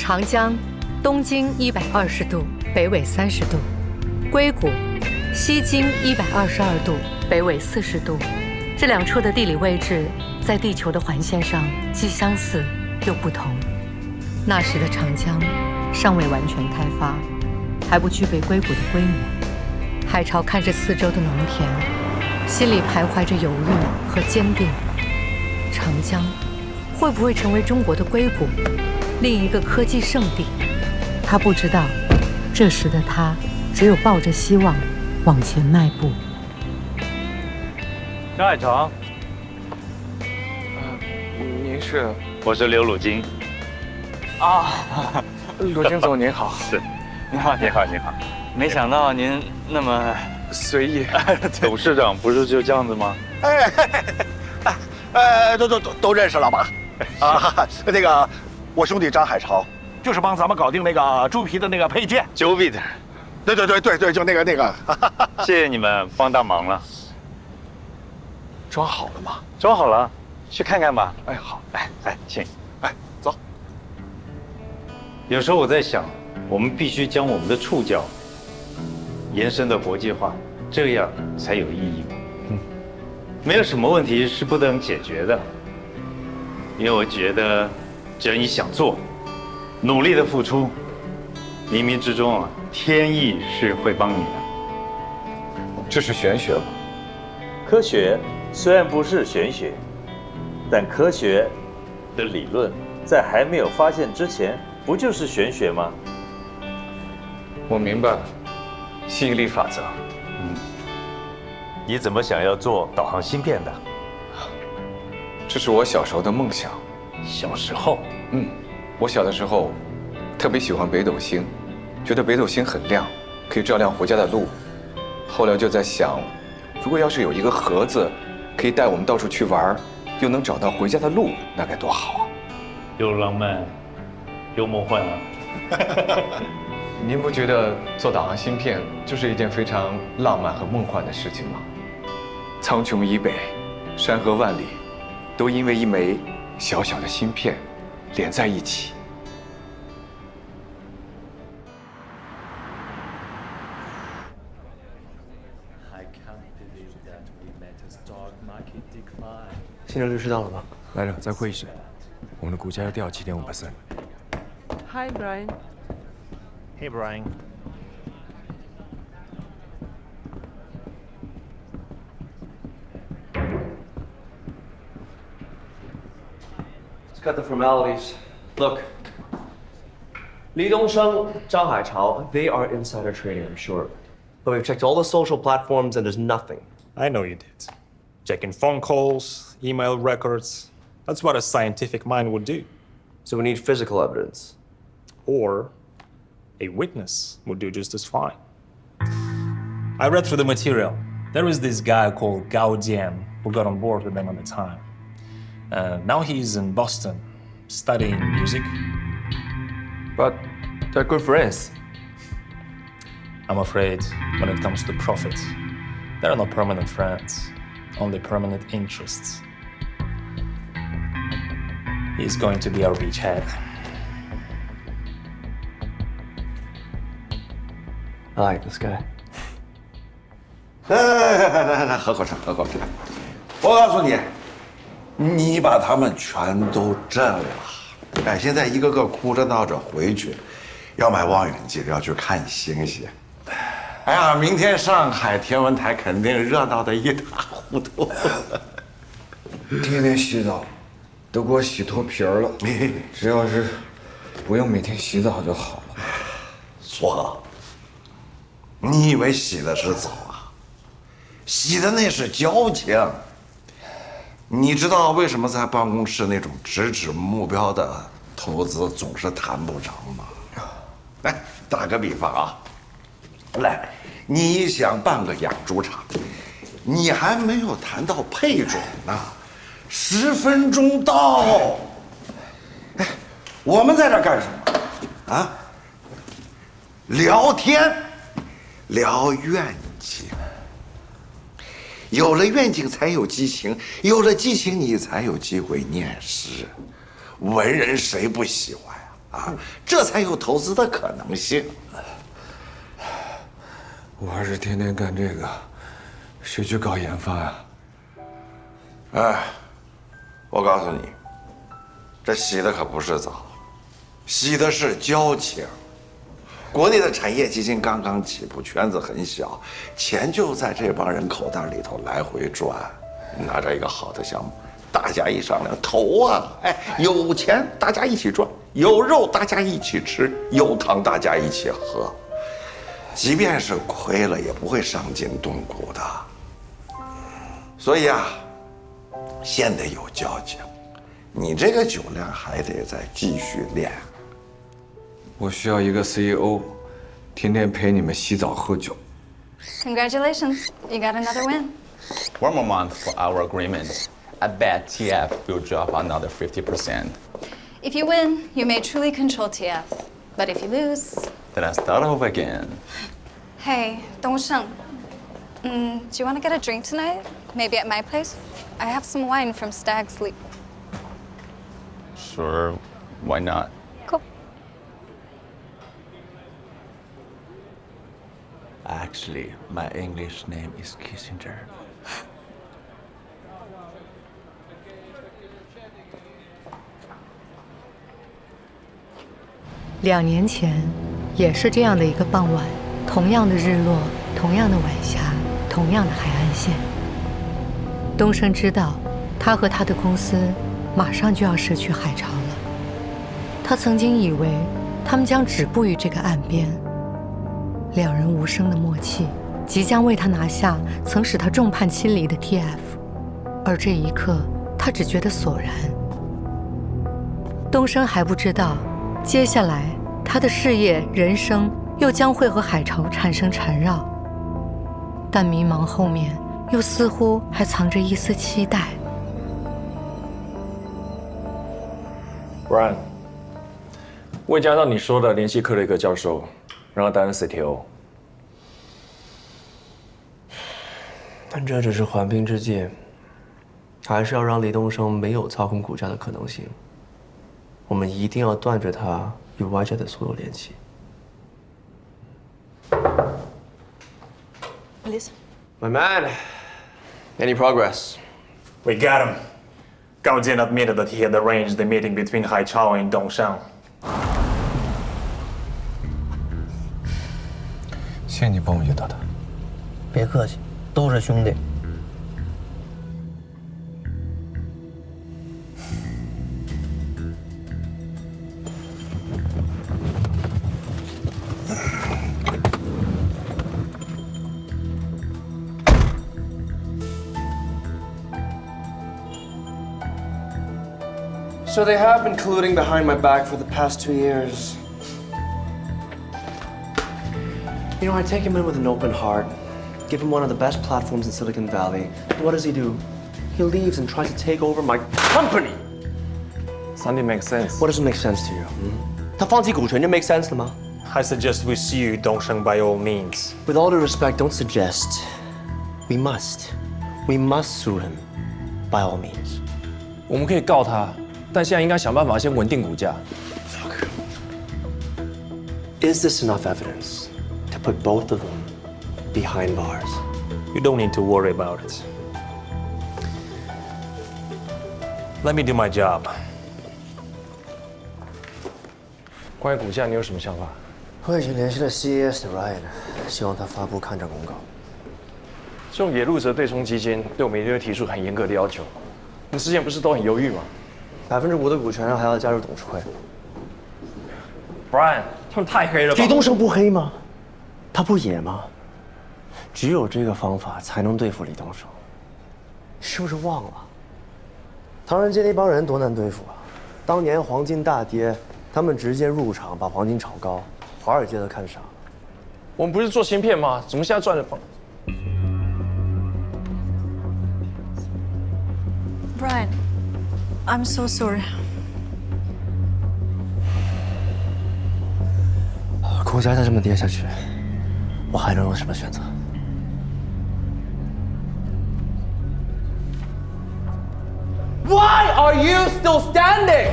长江东经120度，北纬30度；硅谷西经122度，北纬40度。这两处的地理位置在地球的环线上既相似又不同。那时的长江尚未完全开发，还不具备硅谷的规模。海潮看着四周的农田，心里徘徊着犹豫和坚定。长江会不会成为中国的硅谷，另一个科技圣地？他不知道，这时的他只有抱着希望往前迈步。张海潮，您是？我是刘汝金。啊，鲁金总您好。是，你好，你好，你好。没想到您那么随意。董事长不是就这样子吗？都认识了吧？啊，那个，我兄弟张海潮，就是帮咱们搞定那个猪皮的那个配件。Jovit。对，就那个。谢谢你们帮大忙了。装好了吗？装好了，去看看吧。哎，好，来，请。哎，走。有时候我在想，我们必须将我们的触角延伸到国际化，这样才有意义。没有什么问题是不能解决的，因为我觉得，只要你想做，努力的付出，冥冥之中啊，天意是会帮你的。这是玄学吧？科学虽然不是玄学，但科学的理论在还没有发现之前，不就是玄学吗？我明白了，吸引力法则。你怎么想要做导航芯片的？这是我小时候的梦想。小时候，我小的时候特别喜欢北斗星，觉得北斗星很亮，可以照亮回家的路。后来就在想，如果要是有一个盒子，可以带我们到处去玩，又能找到回家的路，那该多好啊！又浪漫，又梦幻啊！您不觉得做导航芯片就是一件非常浪漫和梦幻的事情吗？苍穹以北，山河万里，都因为一枚小小的芯片连在一起。新任律师到了吗？来了，在会议室。我们的股价要掉7.5%。Hi, Brian. Hey, Brian. Let's cut the formalities. Look, Li Dongsheng, Zhang Haichao, they are insider trading, I'm sure. But we've checked all the social platforms and there's nothing. I know you did. Checking phone calls, email records. That's what a scientific mind would do. So we need physical evidence. Or a witness would do just as fine. I read through the material. There is this guy called Gao Jian who got on board with them at the time. Now he's in Boston studying music. But they're good friends. I'm afraid when it comes to profit, there are no permanent friends, only permanent interests. He's going to be our beachhead. I like this guy. 来，喝口茶。我告诉你，你把他们全都震了。哎，现在一个个哭着闹着回去，要买望远镜，要去看星星。哎呀，明天上海天文台肯定热闹得一塌糊涂。天天洗澡，都给我洗脱皮儿了。只要是不用每天洗澡就好了。错，你以为洗的是澡啊？洗的那是交情。你知道为什么在办公室那种直指目标的投资总是谈不成吗？来，打个比方啊，来，你想办个养猪场，你还没有谈到配种呢，10分钟到。哎，我们在这干什么？啊？聊天，聊愿景。有了愿景才有激情，有了激情你才有机会念诗。文人谁不喜欢啊，这才有投资的可能性。我要是天天干这个，谁去搞研发呀？哎，我告诉你，这洗的可不是澡，洗的是交情。国内的产业基金刚刚起步，圈子很小，钱就在这帮人口袋里头来回转。拿着一个好的项目，大家一商量投啊，哎，有钱大家一起赚，有肉大家一起吃，有汤大家一起喝。即便是亏了，也不会伤筋动骨的。所以啊，先得有交情，你这个酒量还得再继续练。我需要一个 CEO， 天天陪你们洗澡喝酒。 Congratulations, you got another win. One more month for our agreement. I bet TF will drop another 50%. If you win, you may truly control TF. But if you lose... Then I start over again. Hey, Dongsheng. Do you want to get a drink tonight? Maybe at my place? I have some wine from Stag's Leap. Sure, why not? Cool. Actually, my English name is Kissinger. 2年前，也是这样的一个傍晚，同样的日落，同样的晚霞，同样的海岸线。东升知道，他和他的公司马上就要失去海潮了。他曾经以为他们将止步于这个岸边，两人无声的默契，即将为他拿下曾使他众叛亲离的 TF。而这一刻，他只觉得索然。东升还不知道，接下来他的事业、人生又将会和海潮产生缠绕，但迷茫后面又似乎还藏着一丝期待。Brian， 我已经按照你说的联系克雷格教授，让他担任 CTO。但这只是缓兵之计，还是要让李东升没有操控股价的可能性。我们一定要断绝他与外界的所有联系。Listen. My man, any progress? We got him. Gao Jian admitted that he had arranged the meeting between Hai Chao and Dongsheng. 谢谢你帮我约到他。别客气，都是兄弟。So they have been colluding behind my back for the past 2 years. You know, I take him in with an open heart, give him one of the best platforms in Silicon Valley. What does he do? He leaves and tries to take over my company. Something makes sense. What doesn't make sense to you? 他放弃股权就 make sense 了吗？ I suggest we sue Dongsheng by all means. With all due respect, don't suggest. We must sue him by all means. 我们可以告他，但现在应该想办法先稳定股价。Is this enough evidence to put both of them behind bars? You don't need to worry about it. Let me do my job. 关于股价，你有什么想法？我已经联系了 CES 的 Ryan， 希望他发布看涨公告。这种野路子的对冲基金对我们一定会提出很严格的要求。你之前不是都很犹豫吗5%的股权还要加入董事会。Brian， 他们太黑了吧？李东升不黑吗？他不野吗？只有这个方法才能对付李东升。你是不是忘了？唐人街那帮人多难对付啊！当年黄金大跌，他们直接入场把黄金炒高，华尔街都看傻了。我们不是做芯片吗？怎么现在赚了Brian, I'm so sorry. 股价再这么跌下去，我还能有什么选择？Why are you still standing?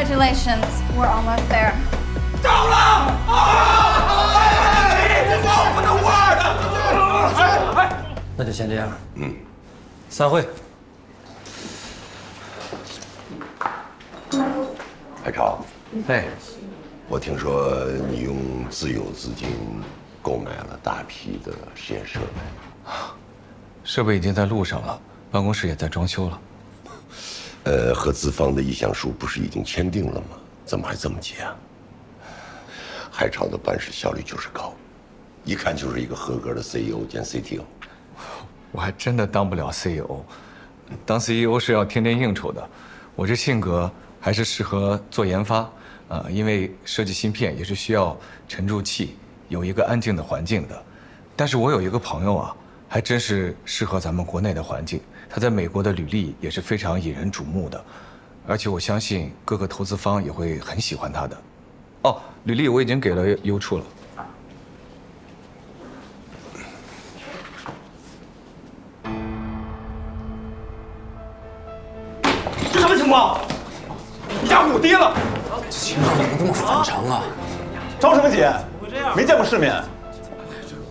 Congratulations, we're almost there. 到了！我的 word！ 那就先这样。散会。海潮，哎，我听说你用自有资金购买了大批的实验设备，设备已经在路上了，办公室也在装修了。和资方的意向书不是已经签订了吗？怎么还这么急啊？海潮的办事效率就是高，一看就是一个合格的 CEO 兼 CTO。我还真的当不了 CEO， 当 CEO 是要天天应酬的。我这性格还是适合做研发，因为设计芯片也是需要沉住气，有一个安静的环境的。但是我有一个朋友啊，还真是适合咱们国内的环境。他在美国的履历也是非常引人瞩目的，而且我相信各个投资方也会很喜欢他的。哦，履历我已经给了邮处了。这什么情况？你家虎跌了！这情况怎么这么反常啊？着什么急？没见过世面，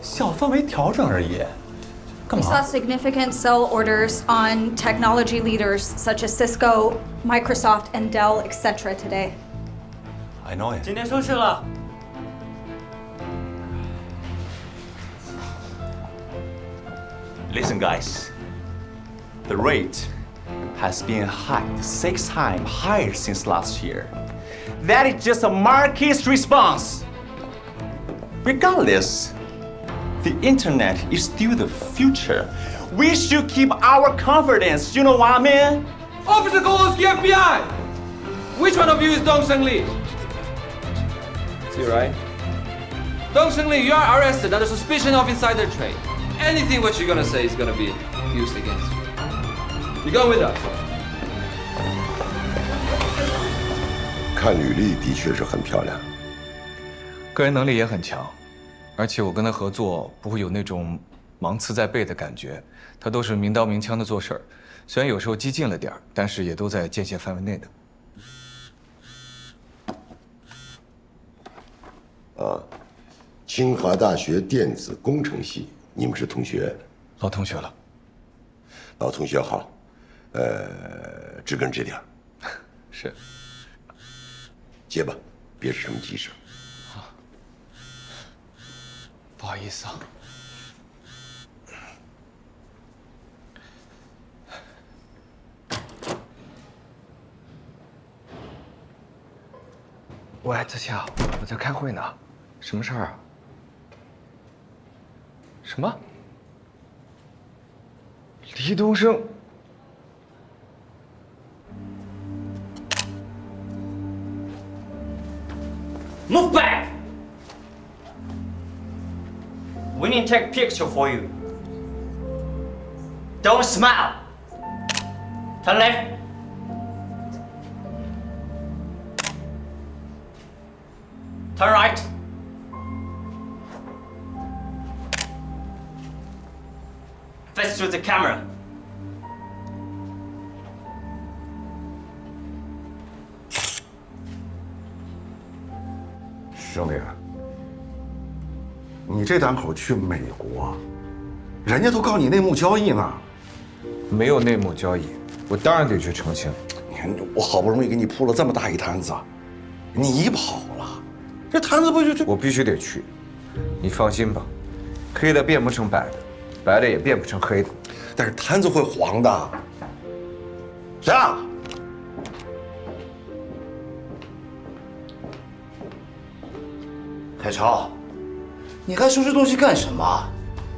小范围调整而已。 We saw significant sell orders on technology leaders such as Cisco, Microsoft, and Dell, etc. today. I know it. 今天收市了。 Listen, guys. The rate has been hiked 6 times higher since last year. That is just a market's response. Regardless, the internet is still the future. We should keep our confidence, you know what I mean? Officer Golowski, FBI! Which one of you is Dong Sheng Li? Is he right? Dong Sheng Li, you are arrested under suspicion of insider trade. Anything what you're gonna say is gonna be used against you. You go with us. 看履历的确是很漂亮，个人能力也很强，而且我跟他合作不会有那种芒刺在背的感觉，他都是明刀明枪的做事儿，虽然有时候激进了点儿，但是也都在界限范围内的。啊，清华大学电子工程系，你们是同学？老同学了。老同学好，知根知底儿。是。结吧，别是什么急事。不好意思啊。喂，子乔，我在开会呢，什么事儿啊？什么？李东升？ Move back! We need to take a picture for you. Don't smile. Turn left. Turn right. Face to the camera. 兄弟，你这档口去美国，人家都告你内幕交易呢。没有内幕交易，我当然得去澄清。你看，我好不容易给你铺了这么大一摊子，你跑了，这摊子不就……我必须得去。你放心吧，黑的变不成白的，白的也变不成黑的。但是摊子会黄的。谁啊？ 海潮，你还收拾东西干什么？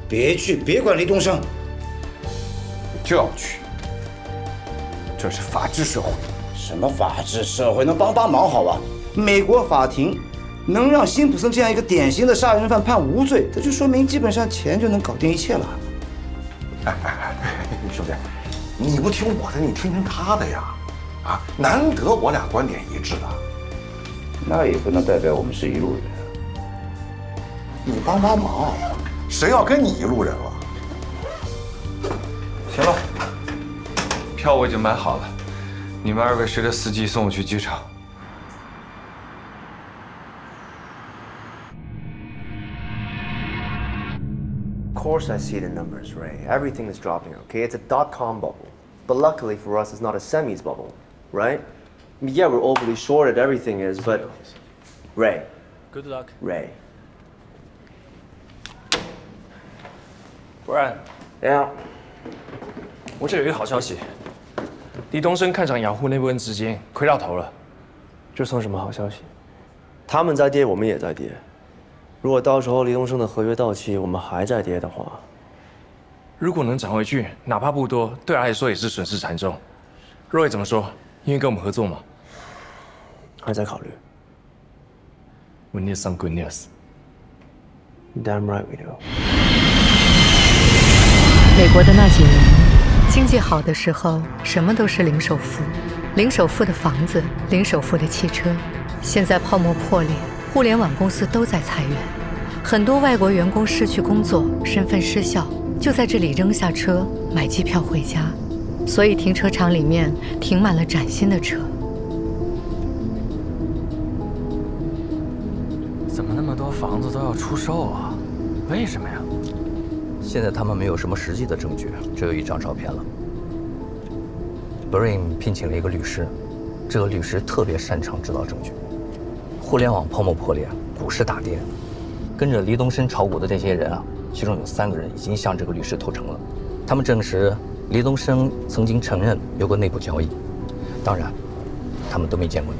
别去，别管李东升。我就要去，这是法治社会。什么法治社会？能帮忙好吧？美国法庭能让辛普森这样一个典型的杀人犯判无罪，这就说明基本上钱就能搞定一切了。兄弟，你不听我的，你听听他的呀！啊，难得我俩观点一致的，那也不能代表我们是一路人。 你帮忙，谁要跟你一路人了？行了，票我已经买好了，你们2位谁的司机送我去机场？ course I see the numbers, Ray. Everything is dropping, okay? It's a dot-com bubble. But luckily for us, it's not a semis bubble, right? I mean, yeah, we're overly shorted, everything is, but... Ray. Good luck. Ray. Brian. Yeah. 我这有一个好消息，李东升看上雅虎那部分资金，亏到头了。这算什么好消息？他们在跌，我们也在跌。如果到时候李东升的合约到期，我们还在跌的话，如果能涨回去，哪怕不多，对他来说也是损失惨重。Roy 怎么说？愿意跟我们合作吗？还在考虑。We need some good news. Damn right we do. 美国的那几年，经济好的时候，什么都是零首付，零首付的房子，零首付的汽车。现在泡沫破裂，互联网公司都在裁员，很多外国员工失去工作，身份失效，就在这里扔下车，买机票回家。所以停车场里面停满了崭新的车。怎么那么多房子都要出售啊？为什么呀？现在他们没有什么实际的证据，只有一张照片了。Brain 聘请了一个律师，这个律师特别擅长制造证据。互联网泡沫破裂，股市大跌，跟着黎东升炒股的这些人啊，其中有3个人已经向这个律师投诚了。他们证实黎东升曾经承认有过内部交易，当然，他们都没见过你。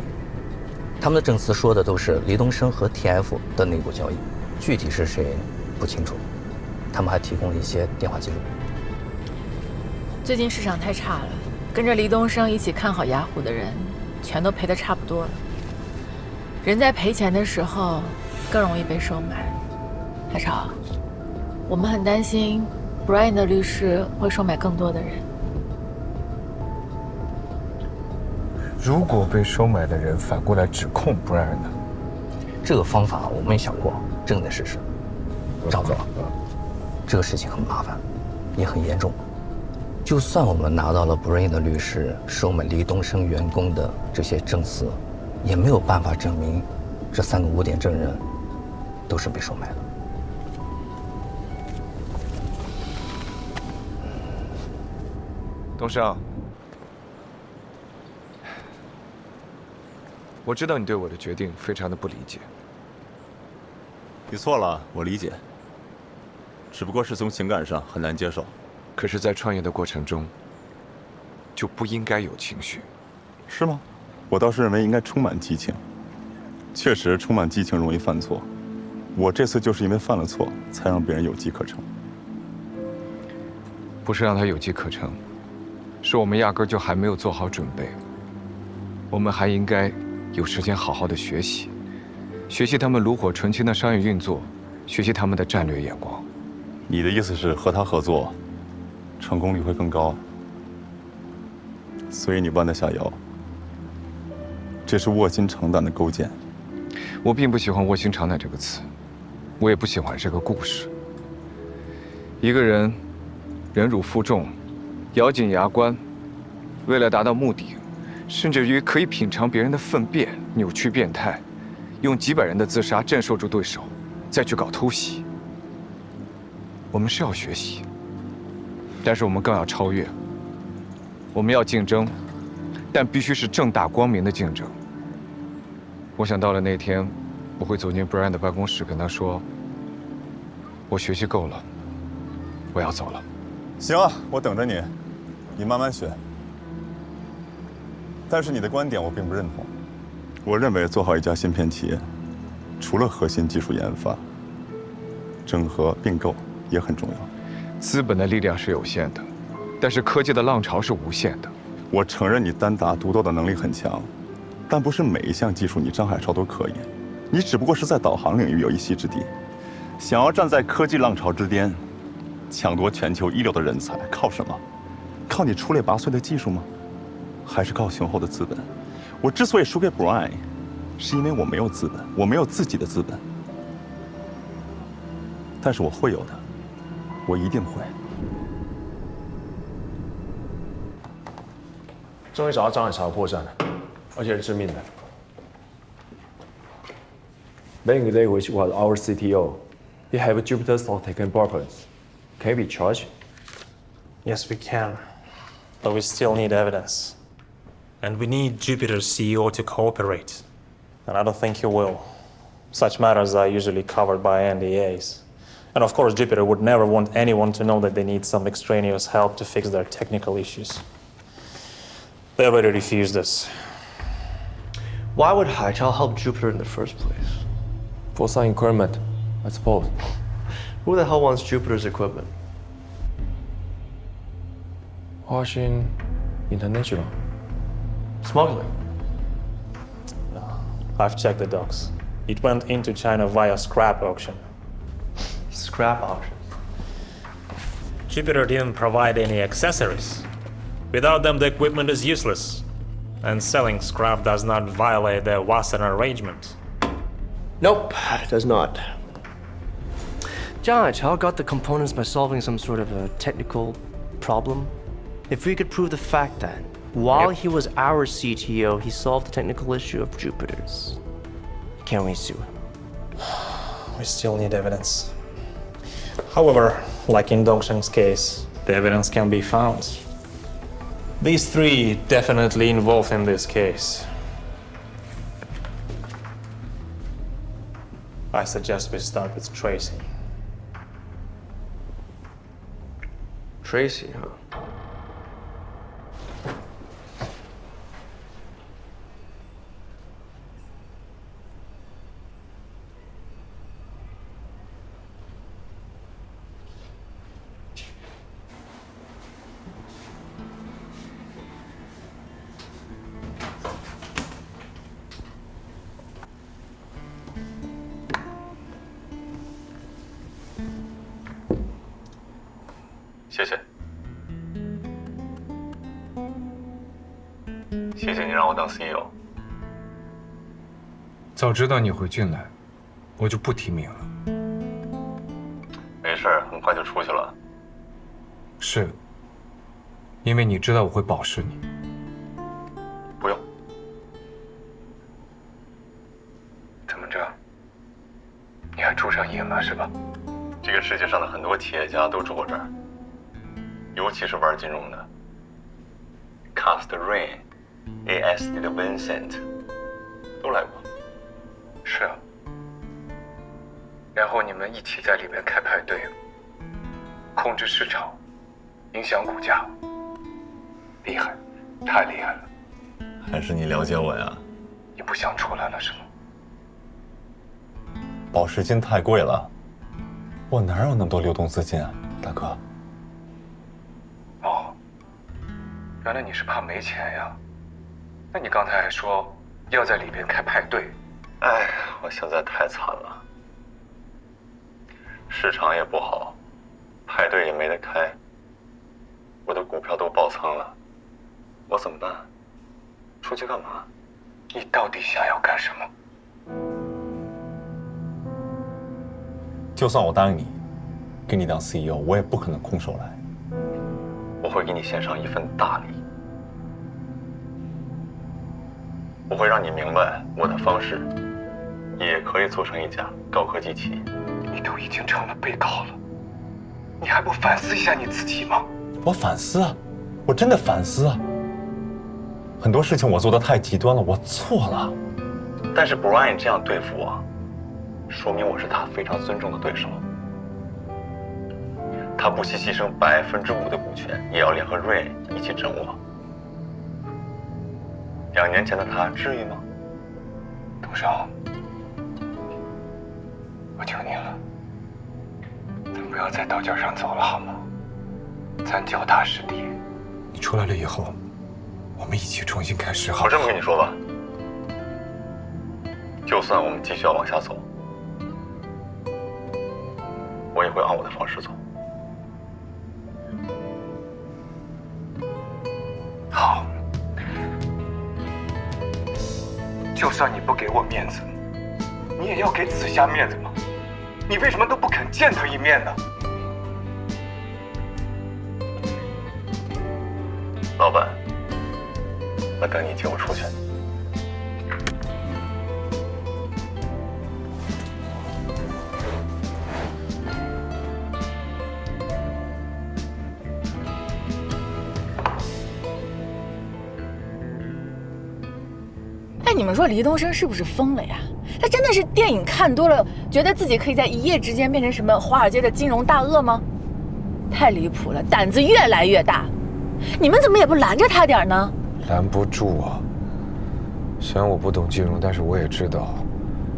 他们的证词说的都是黎东升和 TF 的内部交易，具体是谁不清楚。他们还提供了一些电话记录。最近市场太差了，跟着黎东升一起看好雅虎的人，全都赔得差不多了。人在赔钱的时候，更容易被收买。海潮，我们很担心 Brian 的律师会收买更多的人。如果被收买的人反过来指控 Brian 呢？这个方法我没想过，正在试试。赵总，这个事情很麻烦，也很严重。就算我们拿到了 Brian 的律师收买黎东升员工的这些证词，也没有办法证明这3个污点证人都是被收买的。东升，我知道你对我的决定非常的不理解。你错了，我理解。只不过是从情感上很难接受。可是，在创业的过程中，就不应该有情绪。是吗？我倒是认为应该充满激情。确实，充满激情容易犯错。我这次就是因为犯了错，才让别人有机可乘。不是让他有机可乘，是我们压根就还没有做好准备。我们还应该有时间好好的学习，学习他们炉火纯青的商业运作，学习他们的战略眼光。你的意思是和他合作，成功率会更高，所以你弯得下腰。这是卧薪尝胆的勾践。我并不喜欢“卧薪尝胆”这个词，我也不喜欢这个故事。一个人忍辱负重，咬紧牙关，为了达到目的，甚至于可以品尝别人的粪便，扭曲变态，用几百人的自杀镇守住对手，再去搞偷袭。我们是要学习，但是我们更要超越。我们要竞争，但必须是正大光明的竞争。我想到了那天，我会走进 Brian 的办公室，跟他说：“我学习够了，我要走了。”行啊，我等着你，你慢慢学。但是你的观点我并不认同。我认为做好一家芯片企业，除了核心技术研发，整合并购也很重要。资本的力量是有限的，但是科技的浪潮是无限的。我承认你单打独斗的能力很强，但不是每一项技术你张海潮都可以。你只不过是在导航领域有一席之地。想要站在科技浪潮之巅，抢夺全球一流的人才，靠什么？靠你出类拔萃的技术吗？还是靠雄厚的资本？我之所以输给 Brian， 是因为我没有资本，我没有自己的资本。但是我会有的，我一定会。终于找到张海潮的破绽了，而且是致命的。Back in the day, which was our CTO, he had Jupyter Notebook and PowerPoint. Can we be charged? Yes, we can. But we still need evidence. And we need Jupiter's CEO to cooperate. And I don't think he will. Such matters are usually covered by NDAs. And of course, Jupiter would never want anyone to know that they need some extraneous help to fix their technical issues. They already refused us. Why would Haichao help Jupiter in the first place? For some equipment, I suppose. Who the hell wants Jupiter's equipment? Huaxin International. Smuggling. I've checked the docs. It went into China via scrap auction. Scrap auction? Jupiter didn't provide any accessories. Without them, the equipment is useless. And selling scrap does not violate the Wasserman arrangement. Nope, it does not. Zhang Haichao got the components by solving some sort of a technical problem. If we could prove the fact that, while he was our CTO, he solved the technical issue of Jupiter's, can we sue him? We still need evidence. However, like in Dongsheng's case, the evidence can be found. These three definitely involved in this case. I suggest we start with Tracy. Tracy, huh?谢谢你让我当 CEO。早知道你会进来，我就不提名了。没事儿，很快就出去了。是，因为你知道我会保释你。不用。怎么着？你还住上瘾了是吧？这个世界上的很多企业家都住过这儿，尤其是玩金融的。Cast Rain、AS的 Vincent 都来过。是啊。然后你们一起在里面开派对，控制市场，影响股价，厉害，太厉害了。还是你了解我呀？你不想出来了是吗？保释金太贵了，我哪有那么多流动资金啊，大哥。哦，原来你是怕没钱呀？那你刚才还说要在里边开派对。哎，我现在太惨了，市场也不好，派对也没得开，我的股票都爆仓了，我怎么办？出去干嘛？你到底想要干什么？就算我答应你，给你当 CEO， 我也不可能空手来。我会给你献上一份大礼，我会让你明白我的方式也可以做成一家高科技企业。你都已经成了被告了，你还不反思一下你自己吗？我反思啊，我真的反思啊。很多事情我做得太极端了，我错了。但是 Brian 这样对付我，说明我是他非常尊重的对手。他不惜牺牲5%的股权，也要联合 Ray 一起整我。2年前的他至于吗？董少，我求你了，咱不要在道尖上走了好吗？咱脚踏实地。你出来了以后，我们一起重新开始好不好？我这么跟你说吧，就算我们继续要往下走，我也会按我的方式走。好，就算你不给我面子，你也要给紫霞面子嘛。你为什么都不肯见她一面呢？老板，我等你请我出去。哎，你们说黎东升是不是疯了呀？他真的是电影看多了，觉得自己可以在一夜之间变成什么华尔街的金融大鳄吗？太离谱了，胆子越来越大。你们怎么也不拦着他点呢？拦不住啊。虽然我不懂金融，但是我也知道，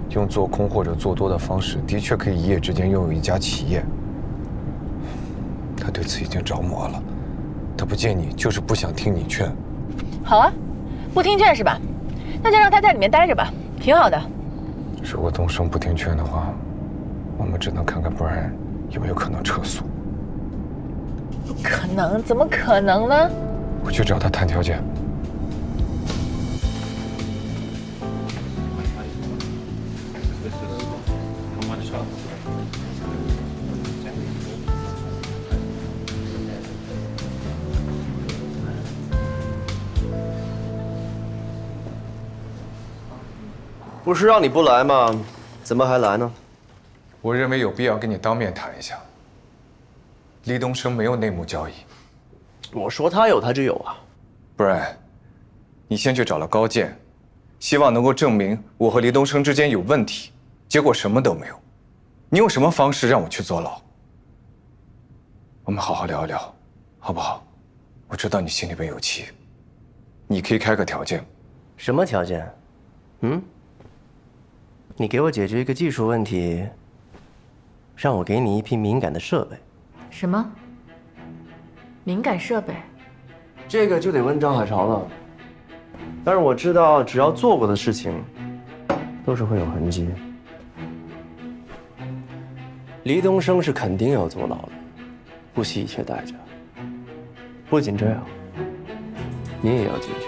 用做空或者做多的方式，的确可以一夜之间拥有一家企业。他对此已经着魔了，他不见你就是不想听你劝。好啊，不听劝是吧？那就让他在里面待着吧，挺好的。如果东升不听劝的话，我们只能看看Brian有没有可能撤诉。不可能，怎么可能呢？我去找他谈条件。不是让你不来吗？怎么还来呢？我认为有必要跟你当面谈一下。黎东升没有内幕交易。我说他有，他就有啊。Brian，你先去找了高健，希望能够证明我和黎东升之间有问题，结果什么都没有。你用什么方式让我去坐牢？我们好好聊一聊，好不好？我知道你心里边有气，你可以开个条件。什么条件？你给我解决一个技术问题，让我给你一批敏感的设备。什么？敏感设备？这个就得问张海潮了。但是我知道，只要做过的事情，都是会有痕迹。黎东升是肯定要坐牢的，不惜一切代价。不仅这样，你也要进去。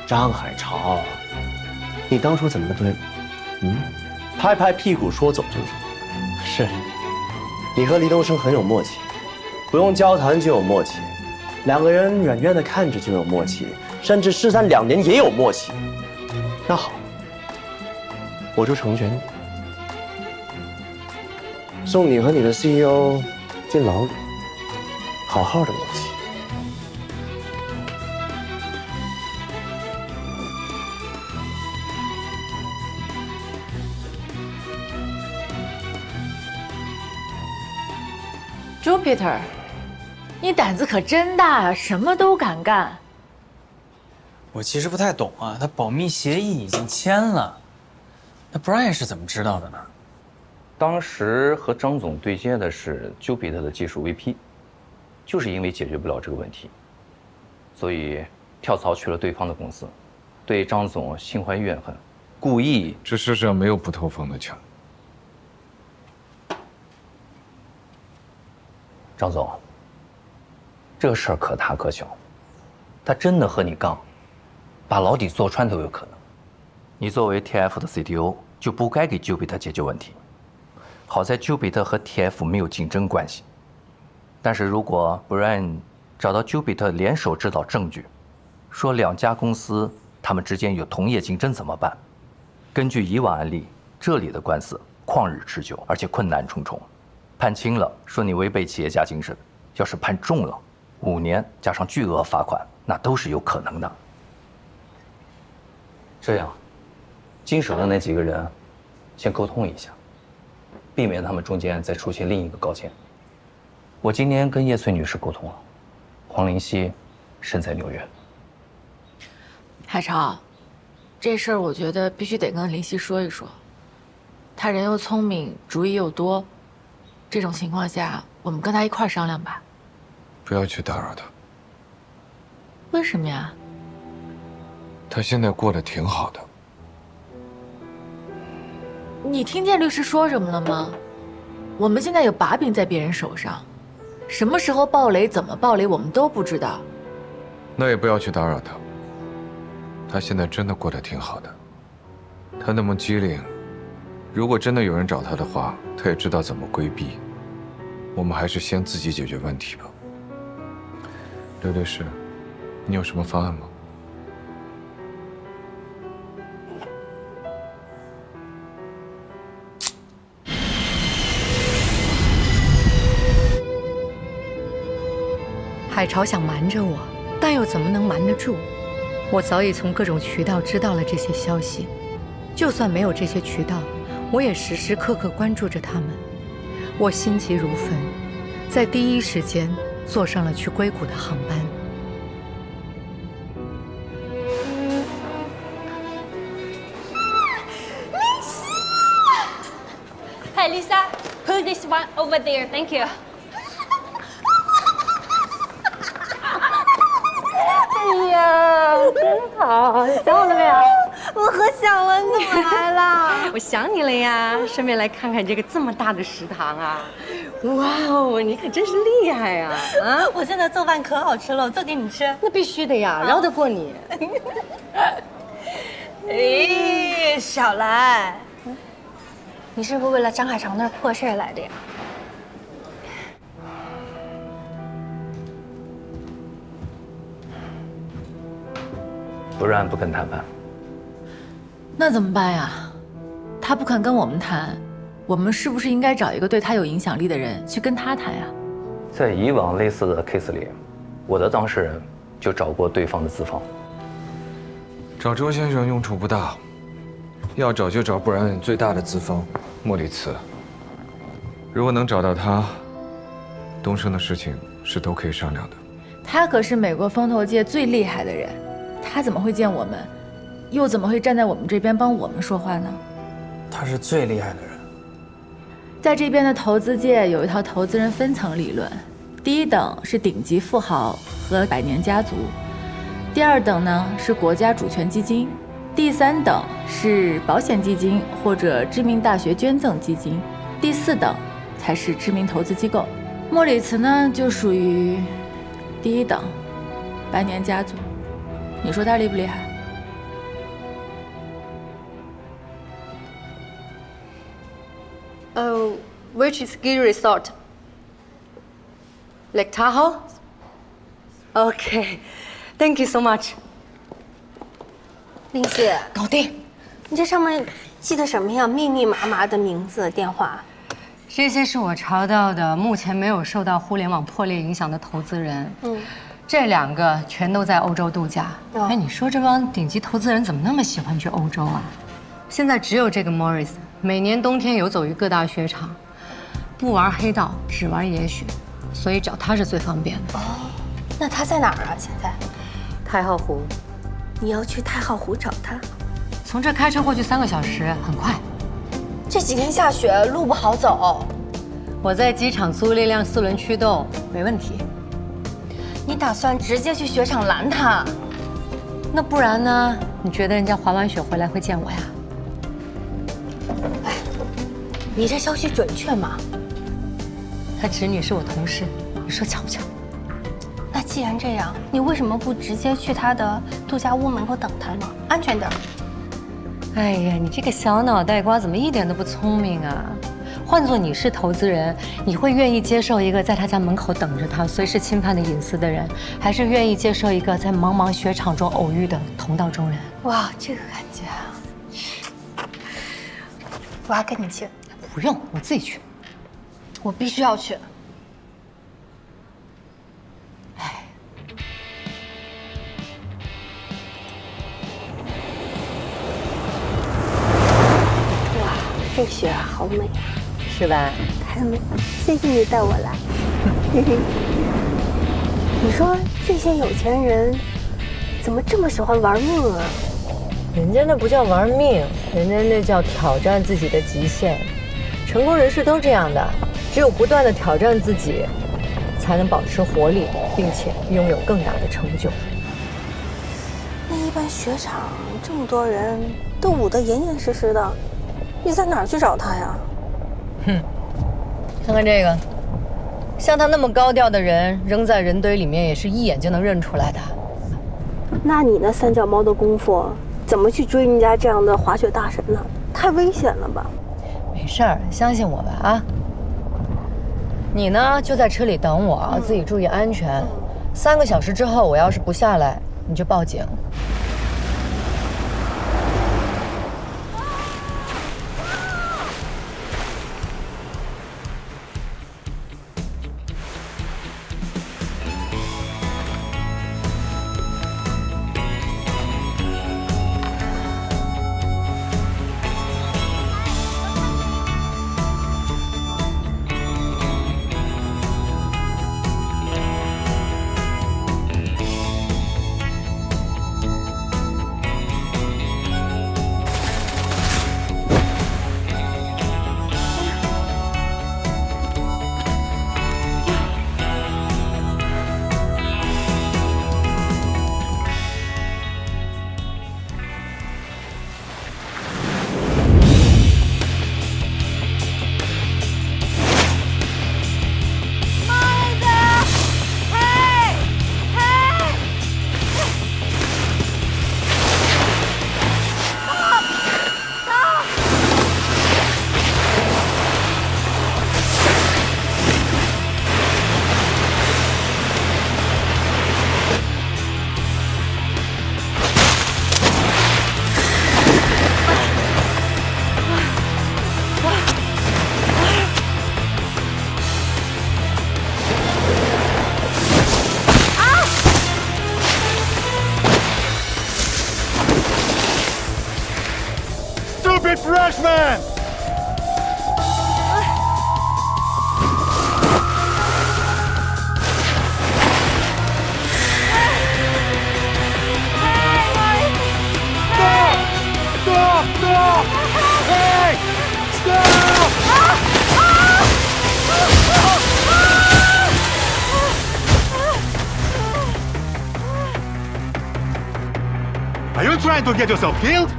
张海潮，你当初怎么对？拍拍屁股说走就走。是，你和黎东升很有默契，不用交谈就有默契，两个人远远的看着就有默契，甚至失散2年也有默契。那好，我就成全你，送你和你的 CEO 进牢里，好好的默契。Jupiter， 你胆子可真大呀，什么都敢干。我其实不太懂啊，他保密协议已经签了，那 Brian 是怎么知道的呢？当时和张总对接的是 Jupiter 的技术 VP， 就是因为解决不了这个问题，所以跳槽去了对方的公司，对张总心怀怨恨，故意。这世上没有不透风的墙。张总，这事儿可大可小，他真的和你杠，把牢底坐穿都有可能。你作为 TF 的 CTO， 就不该给 Jupiter 解决问题。好在 Jupiter 和 TF 没有竞争关系，但是如果 Brian 找到 Jupiter 联手制造证据，说2家公司他们之间有同业竞争怎么办？根据以往案例，这里的官司旷日持久，而且困难重重。判轻了，说你违背企业家精神；要是判重了，5年加上巨额罚款，那都是有可能的。这样，经手的那几个人，先沟通一下，避免他们中间再出现另一个高见。我今天跟叶翠女士沟通了，黄灵溪身在纽约。海潮，这事儿我觉得必须得跟林夕说一说。他人又聪明，主意又多。这种情况下，我们跟他一块儿商量吧。不要去打扰他。为什么呀？他现在过得挺好的。你听见律师说什么了吗？我们现在有把柄在别人手上，什么时候爆雷、怎么爆雷，我们都不知道。那也不要去打扰他。他现在真的过得挺好的。他那么机灵，如果真的有人找他的话，他也知道怎么规避。我们还是先自己解决问题吧。刘律师，你有什么方案吗？海潮想瞒着我，但又怎么能瞒得住？我早已从各种渠道知道了这些消息，就算没有这些渠道，我也时时刻刻关注着他们。我心急如焚，在第一时间坐上了去硅谷的航班。Hi, Lisa. Put this one over there. Thank you. 哎呀，真好！你想我了没有？我可想了，你怎么来了？我想你了呀，顺便来看看这个这么大的食堂啊！哇哦，你可真是厉害呀！啊，我现在做饭可好吃了，我做给你吃。那必须的呀，饶得过你。哎，小兰，你是不是为了张海潮那破事儿来的呀？不然不肯谈判。那怎么办呀？他不肯跟我们谈，我们是不是应该找一个对他有影响力的人去跟他谈呀？在以往类似的 case 里，我的当事人就找过对方的资方。找周先生用处不大，要找就找布莱恩最大的资方莫里茨。如果能找到他，东升的事情是都可以商量的。他可是美国风投界最厉害的人，他怎么会见我们？又怎么会站在我们这边帮我们说话呢？他是最厉害的人。在这边的投资界有一套投资人分层理论，第一等是顶级富豪和百年家族，第二等呢是国家主权基金，第三等是保险基金或者知名大学捐赠基金，第四等才是知名投资机构。莫里茨呢就属于第一等，百年家族。你说他厉不厉害？Oh, which ski resort? Lake Tahoe? Okay, thank you so much. 林姐，搞定。你这上面记的什么呀？密密麻麻的名字、电话。这些是我查到的目前没有受到互联网破裂影响的投资人。这2个全都在欧洲度假。哎，你说这帮顶级投资人怎么那么喜欢去欧洲啊？现在只有这个 Morris， 每年冬天游走于各大雪场，不玩黑道，只玩野雪，所以找他是最方便的。哦，那他在哪儿啊？现在？太浩湖。你要去太浩湖找他？从这开车过去3个小时，很快。这几天下雪，路不好走。我在机场租了一辆4轮驱动，没问题。你打算直接去雪场拦他？那不然呢？你觉得人家滑完雪回来会见我呀？哎，你这消息准确吗？他侄女是我同事，你说巧不巧？那既然这样，你为什么不直接去他的度假屋门口等他呢？安全点。哎呀，你这个小脑袋瓜怎么一点都不聪明啊？换做你是投资人，你会愿意接受一个在他家门口等着他、随时侵犯的隐私的人，还是愿意接受一个在茫茫雪场中偶遇的同道中人？哇，这个感觉啊！我要跟你去。不用，我自己去。我必须要去。这雪好美啊，是吧？太美了，谢谢你带我来。你说这些有钱人怎么这么喜欢玩命啊？人家那不叫玩命，人家那叫挑战自己的极限。成功人士都这样的，只有不断的挑战自己，才能保持活力，并且拥有更大的成就。那一般雪场这么多人都捂得严严实实的。你在哪儿去找他呀？哼，看看这个，像他那么高调的人，扔在人堆里面也是一眼就能认出来的。那你那3脚猫的功夫，怎么去追人家这样的滑雪大神呢？太危险了吧？没事儿，相信我吧啊！你呢就在车里等我，自己注意安全。3个小时之后，我要是不下来，你就报警。freshman. Stop! Hey! Stop! Are you trying to get yourself killed?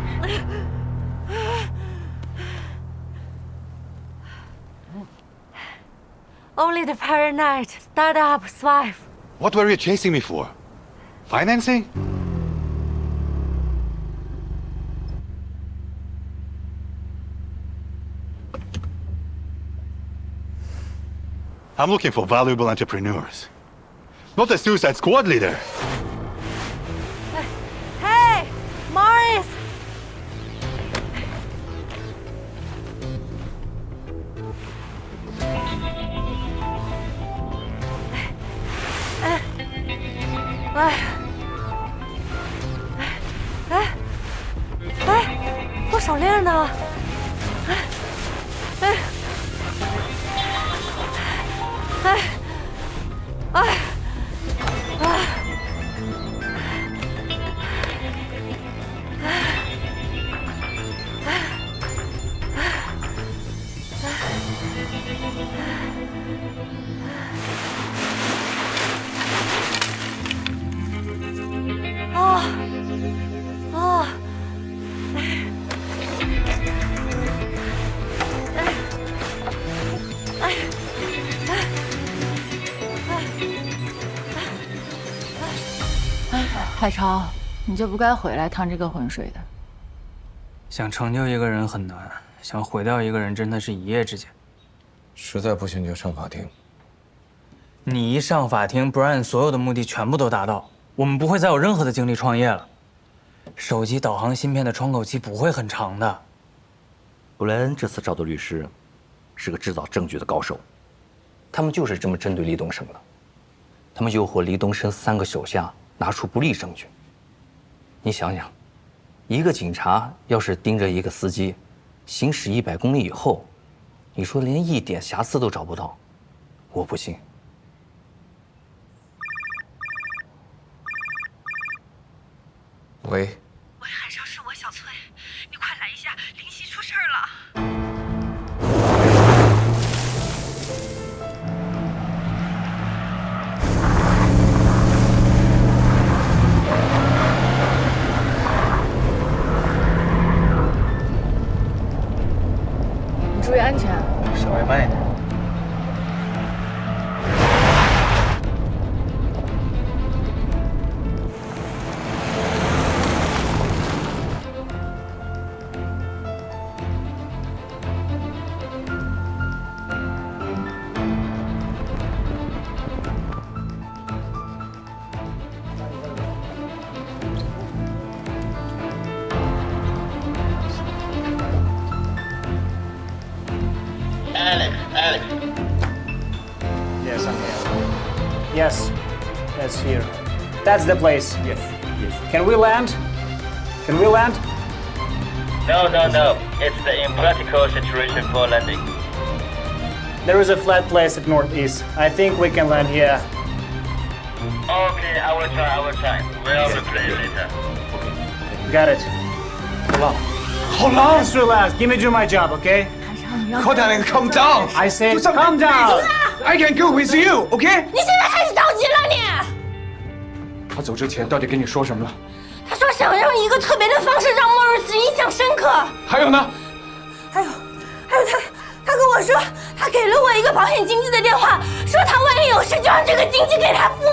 Only the paranoid startup survive. What were you chasing me for? Financing? I'm looking for valuable entrepreneurs, not a Suicide Squad leader. Hey, Morris!我手链呢？海潮，你就不该回来趟这个浑水的。想成就一个人很难，想毁掉一个人真的是一夜之间。实在不行就上法庭。你一上法庭 ，Brian 所有的目的全部都达到，我们不会再有任何的精力创业了。手机导航芯片的窗口期不会很长的。布莱恩这次找的律师，是个制造证据的高手，他们就是这么针对李东升的。他们诱惑李东升3个手下拿出不利证据。你想想，一个警察要是盯着一个司机，行驶100公里以后，你说连一点瑕疵都找不到，我不信。喂。喂，海潮，是我小崔，你快来一下，林夕出事了。你注意安全，稍微慢一点。Alec. Yes, I'm here. Yes, that's here. That's the place. Yes. Can we land? No. It's the impractical situation for landing. There is a flat place at northeast. I think we can land here. Okay, I will try. We'll replay later. Got it. Hold on. Just relax. Give me do my job, okay? Kodanen, calm down. I said calm down. I can go with you, okay? 你现在开始着急了你。他走之前到底跟你说什么了？他说想用一个特别的方式让莫瑞斯印象深刻。还有呢？还有他跟我说，他给了我一个保险经纪的电话，说他万一有事就让这个经纪给他付